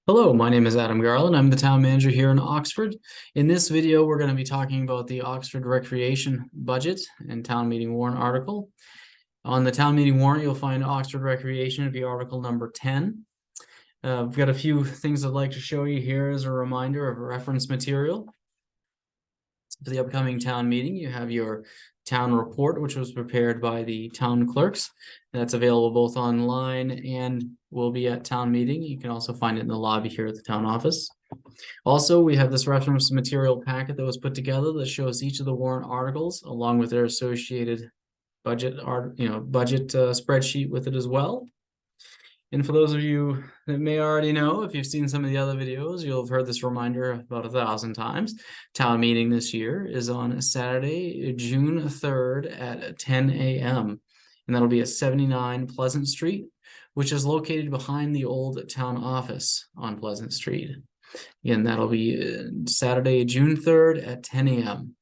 Hello, my name is Adam Garland. I'm the town manager here in Oxford. In this video, we're going to be talking about the Oxford Recreation budget and town meeting warrant article. On the town meeting warrant, you'll find Oxford Recreation to be article number 10. We've got a few things I'd like to show you here as a reminder of reference material. For the upcoming town meeting, you have your town report, which was prepared by the town clerks. That's available both online and will be at town meeting. You can also find it in the lobby here at the town office. Also, we have this reference material packet that was put together that shows each of the warrant articles along with their associated budget spreadsheet with it as well. And for those of you that may already know, if you've seen some of the other videos, you'll have heard this reminder about 1,000 times. Town meeting this year is on Saturday, June 3rd at 10 a.m. And that'll be at 79 Pleasant Street, which is located behind the old town office on Pleasant Street. Again, that'll be Saturday, June 3rd at 10 a.m.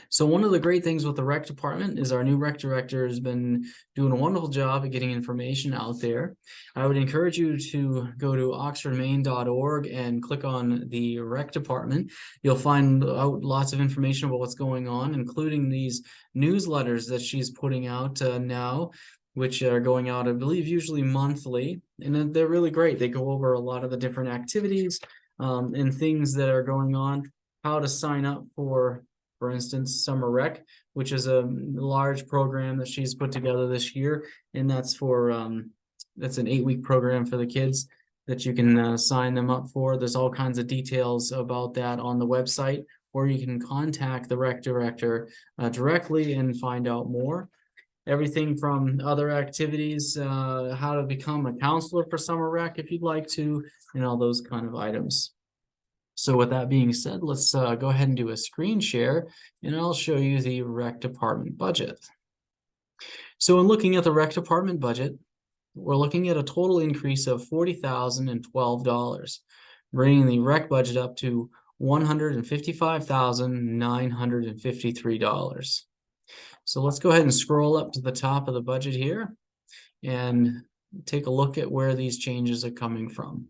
So one of the great things with the rec department is our new rec director has been doing a wonderful job of getting information out there. I would encourage you to go to oxfordmaine.org and click on the rec department. You'll find out lots of information about what's going on, including these newsletters that she's putting out now, which are going out, I believe, usually monthly, and they're really great. They go over a lot of the different activities and things that are going on, how to sign up for instance, Summer Rec, which is a large program that she's put together this year, and that's that's an 8-week program for the kids that you can sign them up for. There's all kinds of details about that on the website, or you can contact the rec director directly and find out more. Everything from other activities, how to become a counselor for Summer Rec if you'd like to, and all those kind of items. So with that being said, let's go ahead and do a screen share, and I'll show you the rec department budget. So in looking at the rec department budget, we're looking at a total increase of $40,012, bringing the rec budget up to $155,953. So let's go ahead and scroll up to the top of the budget here and take a look at where these changes are coming from.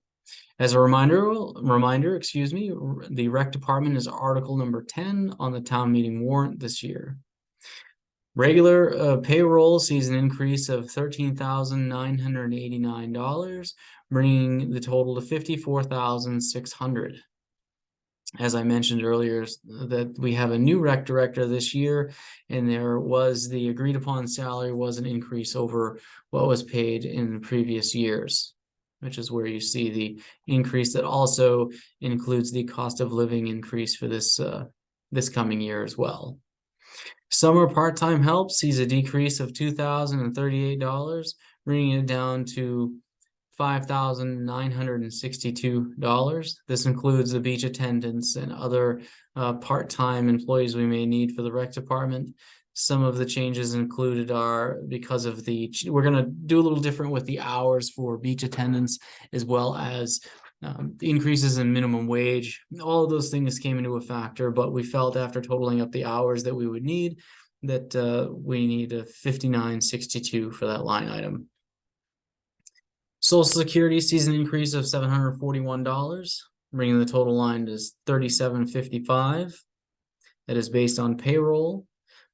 As a reminder, excuse me, the rec department is article number 10 on the town meeting warrant this year. Regular payroll sees an increase of $13,989, bringing the total to $54,600. As I mentioned earlier, that we have a new rec director this year, and there was the agreed upon salary was an increase over what was paid in previous years, which is where you see the increase that also includes the cost of living increase for this coming year as well. Summer part-time help sees a decrease of $2,038, bringing it down to $5,962. This includes the beach attendants and other part-time employees we may need for the rec department. Some of the changes included are because of we're going to do a little different with the hours for beach attendants, as well as increases in minimum wage. All of those things came into a factor, but we felt after totaling up the hours that we would need that we need a $59.62 for that line item. Social Security sees an increase of $741, bringing the total line to $37.55. That is based on payroll.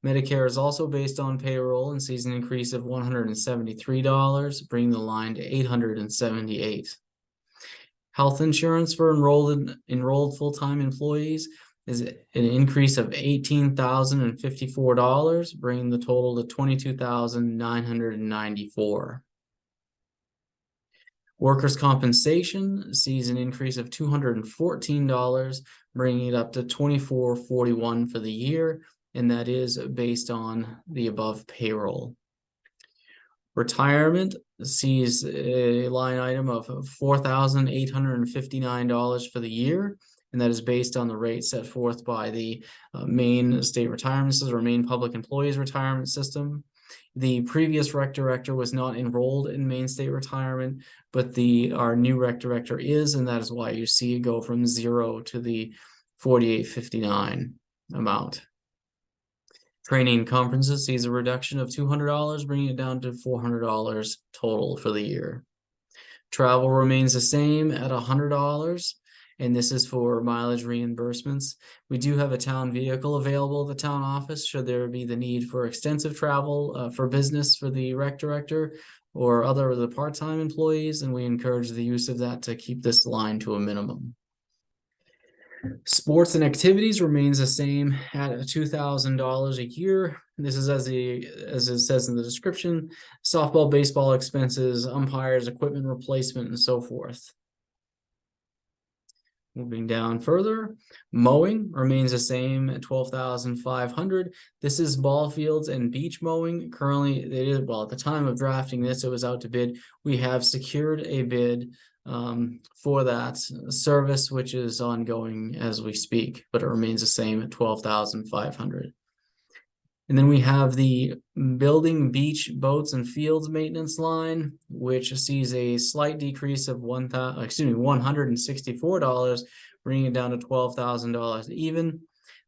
Medicare is also based on payroll and sees an increase of $173, bringing the line to $878. Health insurance for enrolled full-time employees is an increase of $18,054, bringing the total to $22,994. Workers' compensation sees an increase of $214, bringing it up to $24.41 for the year, and that is based on the above payroll. Retirement sees a line item of $4,859 for the year, and that is based on the rate set forth by the Maine State Retirement System, or Maine Public Employees Retirement System. The previous rec director was not enrolled in Maine State Retirement, but our new rec director is, and that is why you see it go from 0 to the $48.59 amount. Training and conferences sees a reduction of $200, bringing it down to $400 total for the year. Travel remains the same at $100, and this is for mileage reimbursements. We do have a town vehicle available at the town office should there be the need for extensive travel for business for the rec director or other of the part-time employees, and we encourage the use of that to keep this line to a minimum. Sports and activities remains the same at $2,000 a year. This is as it says in the description: softball, baseball expenses, umpires, equipment replacement, and so forth. Moving down further, mowing remains the same at $12,500. This is ball fields and beach mowing. Currently, it is, well, at the time of drafting this, it was out to bid. We have secured a bid for that service, which is ongoing as we speak, but it remains the same at $12,500. And then we have the building, beach, boats, and fields maintenance line, which sees a slight decrease of $164, bringing it down to $12,000 even.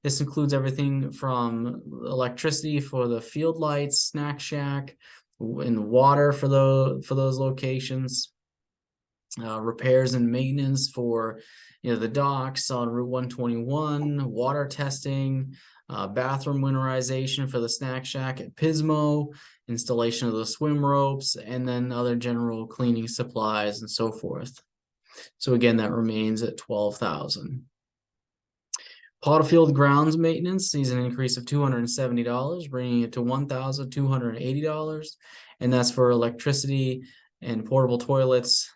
This includes everything from electricity for the field lights, snack shack, and water for those locations. Repairs and maintenance for the docks on Route 121, water testing, bathroom winterization for the snack shack at Pismo, installation of the swim ropes, and then other general cleaning supplies and so forth. So again, that remains at $12,000. Potterfield grounds maintenance sees an increase of $270, bringing it to $1,280, and that's for electricity and portable toilets,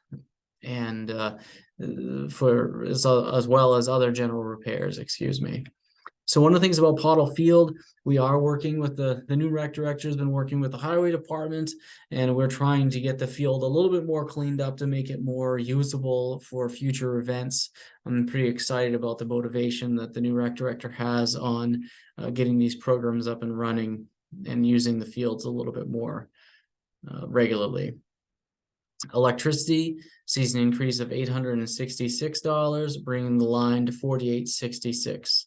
and for as well as other general repairs, excuse me. So one of the things about Pottle Field, we are working with the new rec director has been working with the highway department, and we're trying to get the field a little bit more cleaned up to make it more usable for future events. I'm pretty excited about the motivation that the new rec director has on getting these programs up and running and using the fields a little bit more regularly. Electricity sees an increase of $866, bringing the line to $48.66.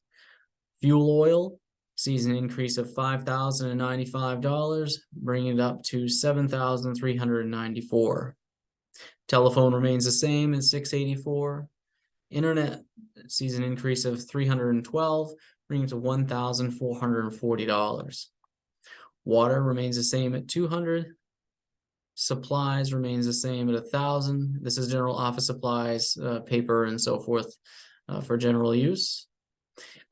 Fuel oil sees an increase of $5,095, bringing it up to $7,394. Telephone remains the same at $684. Internet sees an increase of $312, bringing it to $1,440. Water remains the same at $200. Supplies remains the same at $1,000. This is general office supplies, paper, and so forth for general use.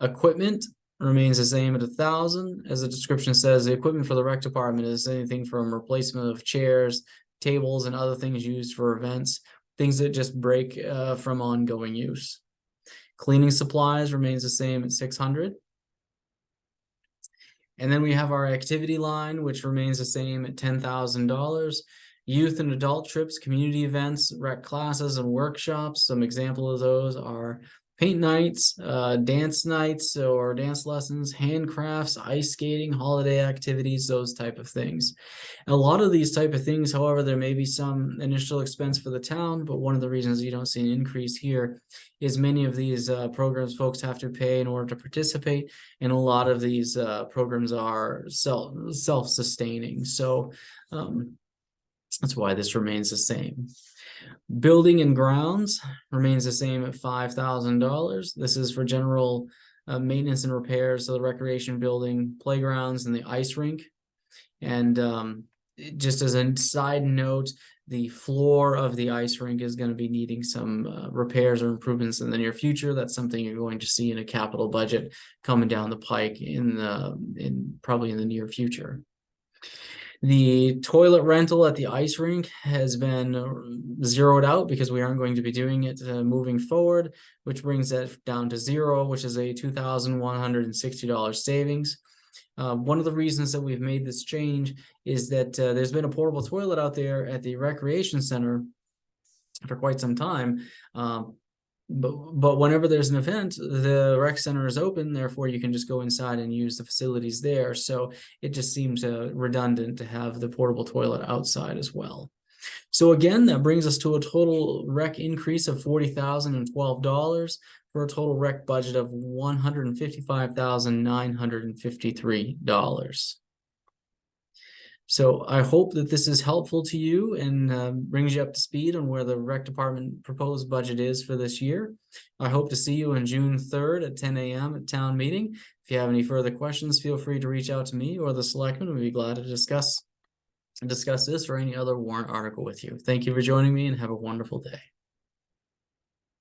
Equipment remains the same at $1,000. As the description says, the equipment for the rec department is anything from replacement of chairs, tables, and other things used for events, things that just break from ongoing use. Cleaning supplies remains the same at $600. And then we have our activity line, which remains the same at $10,000. Youth and adult trips, community events, rec classes, and workshops. Some example of those are paint nights, dance nights or dance lessons, handcrafts, ice skating, holiday activities, those type of things. And a lot of these type of things, however, there may be some initial expense for the town, but one of the reasons you don't see an increase here is many of these programs folks have to pay in order to participate, and a lot of these programs are self-sustaining. So that's why this remains the same. Building and grounds remains the same at $5,000. This is for general maintenance and repairs, so the recreation building, playgrounds, and the ice rink. And just as a side note, the floor of the ice rink is going to be needing some repairs or improvements in the near future. That's something you're going to see in a capital budget coming down the pike probably in the near future. The toilet rental at the ice rink has been zeroed out because we aren't going to be doing it moving forward, which brings that down to zero, which is a $2,160 savings. One of the reasons that we've made this change is that there's been a portable toilet out there at the recreation center for quite some time. But whenever there's an event, the rec center is open, therefore you can just go inside and use the facilities there. So it just seems redundant to have the portable toilet outside as well. So again, that brings us to a total rec increase of $40,012 for a total rec budget of $155,953. So I hope that this is helpful to you and brings you up to speed on where the rec department proposed budget is for this year. I hope to see you on June 3rd at 10 a.m. at town meeting. If you have any further questions, feel free to reach out to me or the selectmen. We'd be glad to discuss this or any other warrant article with you. Thank you for joining me and have a wonderful day.